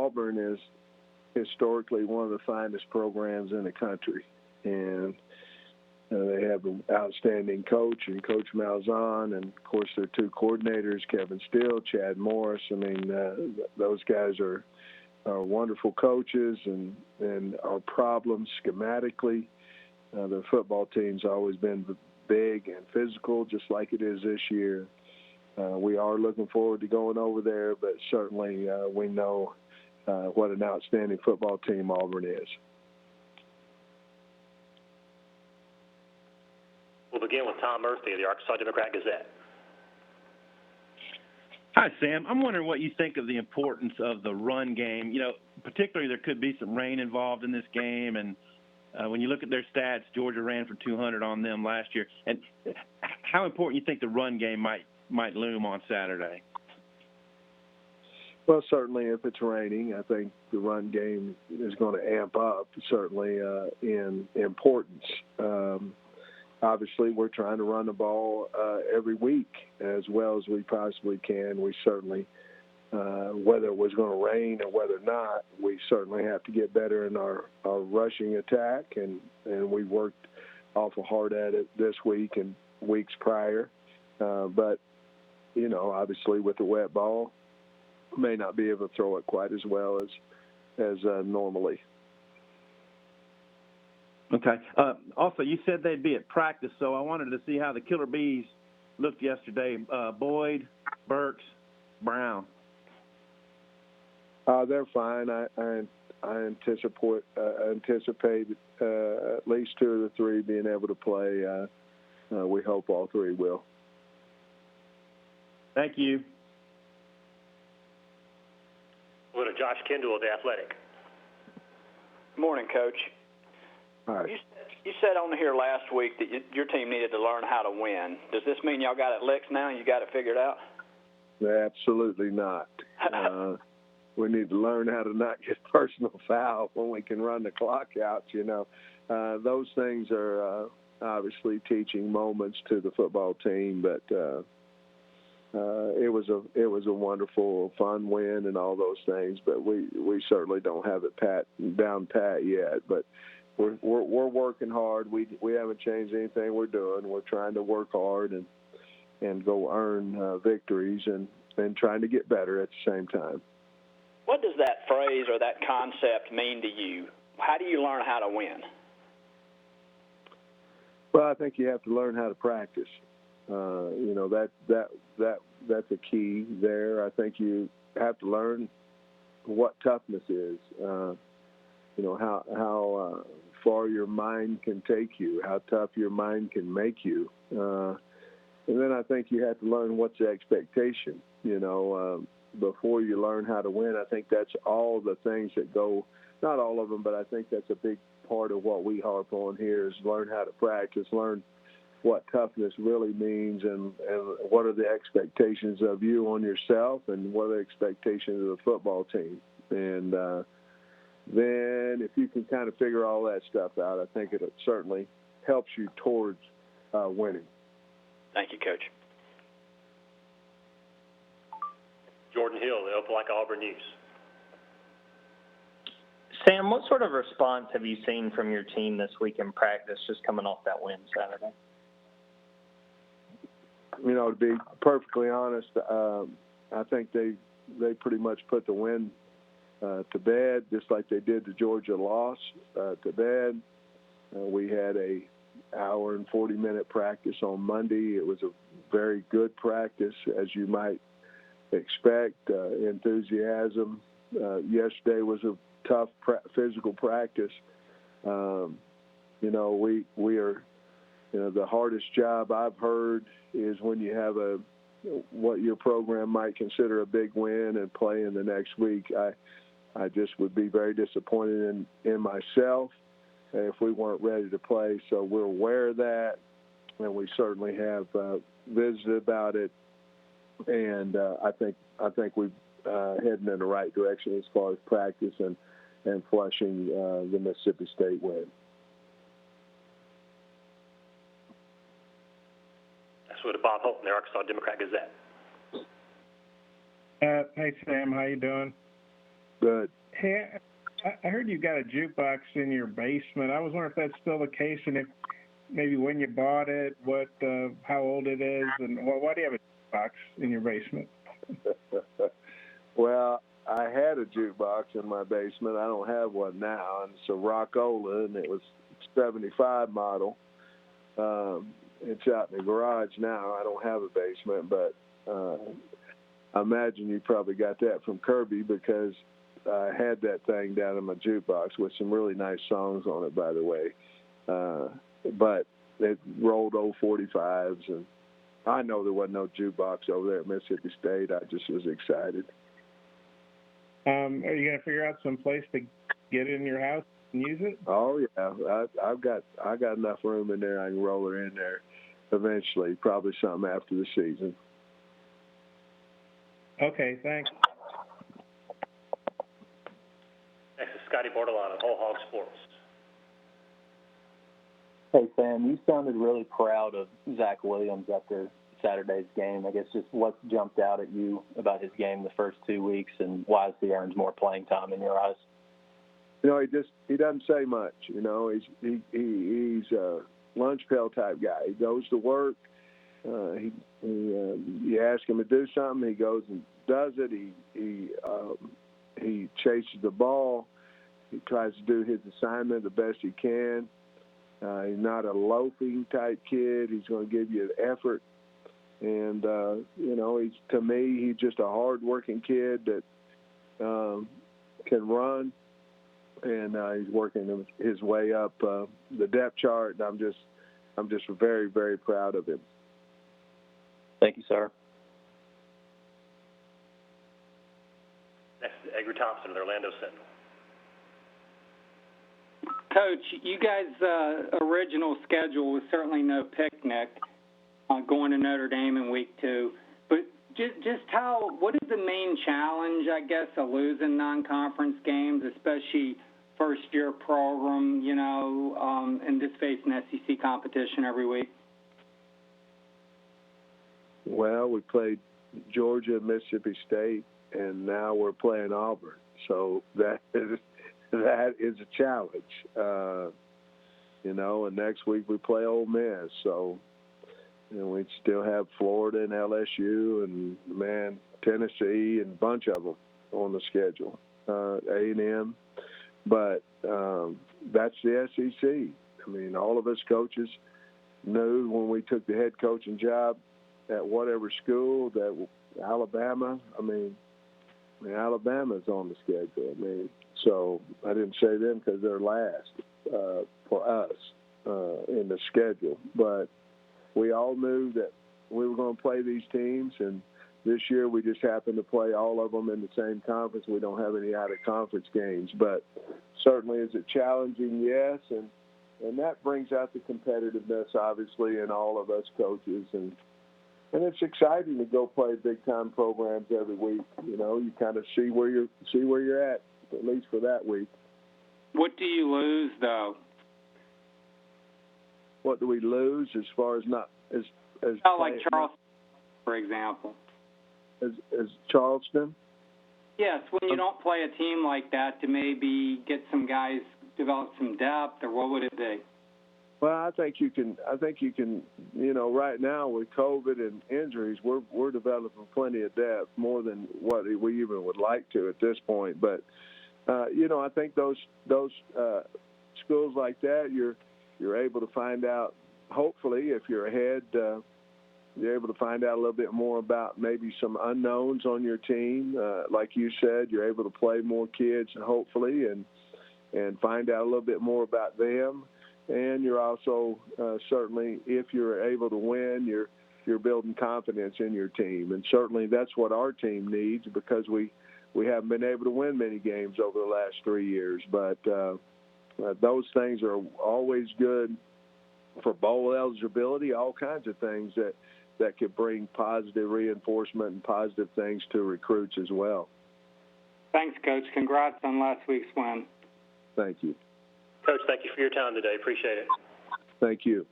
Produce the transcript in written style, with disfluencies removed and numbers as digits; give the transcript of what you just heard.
Auburn is historically one of the finest programs in the country, and they have an outstanding coach and Coach Malzahn, and of course their two coordinators, Kevin Steele, Chad Morris. I mean, those guys are wonderful coaches and are problems schematically. The football team's always been big and physical, just like it is this year. We are looking forward to going over there, but certainly we know what an outstanding football team Auburn is. We'll begin with Tom Murphy of the Arkansas Democrat-Gazette. Hi, Sam. I'm wondering what you think of the importance of the run game. You know, particularly there could be some rain involved in this game, and when you look at their stats, Georgia ran for 200 on them last year. And how important you think the run game might loom on Saturday? Well, certainly if it's raining, I think the run game is going to amp up, certainly in importance. Obviously, we're trying to run the ball every week as well as we possibly can. We certainly, whether it was going to rain or whether not, we certainly have to get better in our rushing attack, and we worked awful hard at it this week and weeks prior. But, you know, obviously with the wet ball, may not be able to throw it quite as well as normally. Okay. Also, you said they'd be at practice, so I wanted to see how the Killer Bees looked yesterday. Boyd, Burks, Brown. They're fine. I anticipate at least two of the three being able to play. We hope all three will. Thank you. We'll go to Josh Kendall of The Athletic. Good morning, Coach. All right. You said on here last week that your team needed to learn how to win. Does this mean y'all got it licked now and you got it figured out? Absolutely not. We need to learn how to not get personal foul when we can run the clock out, you know. Those things are obviously teaching moments to the football team, but it was a wonderful, fun win and all those things, but we certainly don't have it down pat yet. But we're working hard. We haven't changed anything we're doing. We're trying to work hard and go earn victories and trying to get better at the same time. What does that phrase or that concept mean to you? How do you learn how to win? Well, I think you have to learn how to practice. You know, that's a key there. I think you have to learn what toughness is. You know, how far your mind can take you, how tough your mind can make you. And then I think you have to learn what's the expectation, you know, before you learn how to win. I think that's all the things that go, not all of them, but I think that's a big part of what we harp on here is learn how to practice, learn what toughness really means and what are the expectations of you on yourself and what are the expectations of the football team. And then if you can kind of figure all that stuff out, I think it certainly helps you towards winning. Thank you, Coach. Jordan Hill, the Opelika Auburn News. Sam, what sort of response have you seen from your team this week in practice, just coming off that win Saturday? You know, to be perfectly honest, I think they pretty much put the win to bed, just like they did the Georgia loss to bed. We had a hour and 40-minute practice on Monday. It was a very good practice, as you might expect. Enthusiasm. Yesterday was a tough physical practice. You know, we are, you know, the hardest job I've heard is when you have what your program might consider a big win and play in the next week. I just would be very disappointed in myself if we weren't ready to play. So we're aware of that, and we certainly have visited about it. And I think we're heading in the right direction as far as practice and flushing the Mississippi State win. That's with Bob Holton, the Arkansas Democrat-Gazette. Hey, Sam, how you doing? Good. Hey, I heard you got a jukebox in your basement. I was wondering if that's still the case, and if maybe when you bought it, how old it is, and why do you have a jukebox in your basement? Well, I had a jukebox in my basement. I don't have one now, and it's a Rockola, and it was 75 model. It's out in the garage now. I don't have a basement, but I imagine you probably got that from Kirby, because I had that thing down in my jukebox with some really nice songs on it, by the way. But it rolled old 45s, and I know there wasn't no jukebox over there at Mississippi State. I just was excited. Are you going to figure out some place to get it in your house and use it? Oh yeah, I got enough room in there. I can roll her in there eventually. Probably something after the season. Okay, thanks. Next is Scotty Bordelon of Whole Hog Sports. Hey, Sam, you sounded really proud of Zach Williams after Saturday's game. I guess just what jumped out at you about his game the first 2 weeks, and why has he earned more playing time in your eyes? You know, he doesn't say much. You know, he's a lunch pail type guy. He goes to work. You ask him to do something, he goes and does it. He chases the ball. He tries to do his assignment the best he can. He's not a loafing type kid. He's going to give you the effort. And, you know, to me, he's just a hard-working kid that can run. And he's working his way up the depth chart. And I'm just very, very proud of him. Thank you, sir. Next is Edgar Thompson of the Orlando Sentinel. Coach, you guys' original schedule was certainly no picnic going to Notre Dame in week 2. But what is the main challenge, I guess, of losing non-conference games, especially first-year program, you know, and just facing SEC competition every week? Well, we played Georgia, Mississippi State, and now we're playing Auburn. So that is a challenge, you know. And next week we play Ole Miss. So, you know, we still have Florida and LSU and Tennessee and a bunch of them on the schedule, A&M. But that's the SEC. I mean, all of us coaches knew when we took the head coaching job at whatever school that Alabama's on the schedule. I mean, so I didn't say them because they're last for us in the schedule. But we all knew that we were going to play these teams, and this year we just happened to play all of them in the same conference. We don't have any out-of-conference games. But certainly is it challenging? Yes, and that brings out the competitiveness, obviously, in all of us coaches. And it's exciting to go play big-time programs every week. You know, you kind of see where you're at least for that week. What do you lose, though? What do we lose as far as not as like Charleston, for example? As Charleston? Yes, when you don't play a team like that, to maybe get some guys develop some depth, or what would it be? Well, I think you can. You know, right now with COVID and injuries, we're developing plenty of depth, more than what we even would like to at this point. But you know, I think those schools like that, you're able to find out. Hopefully, if you're ahead, you're able to find out a little bit more about maybe some unknowns on your team. Like you said, you're able to play more kids, hopefully, and find out a little bit more about them. And you're also certainly, if you're able to win, you're building confidence in your team. And certainly that's what our team needs, because we haven't been able to win many games over the last 3 years. But those things are always good for bowl eligibility, all kinds of things that could bring positive reinforcement and positive things to recruits as well. Thanks, Coach. Congrats on last week's win. Thank you. Coach, thank you for your time today. Appreciate it. Thank you.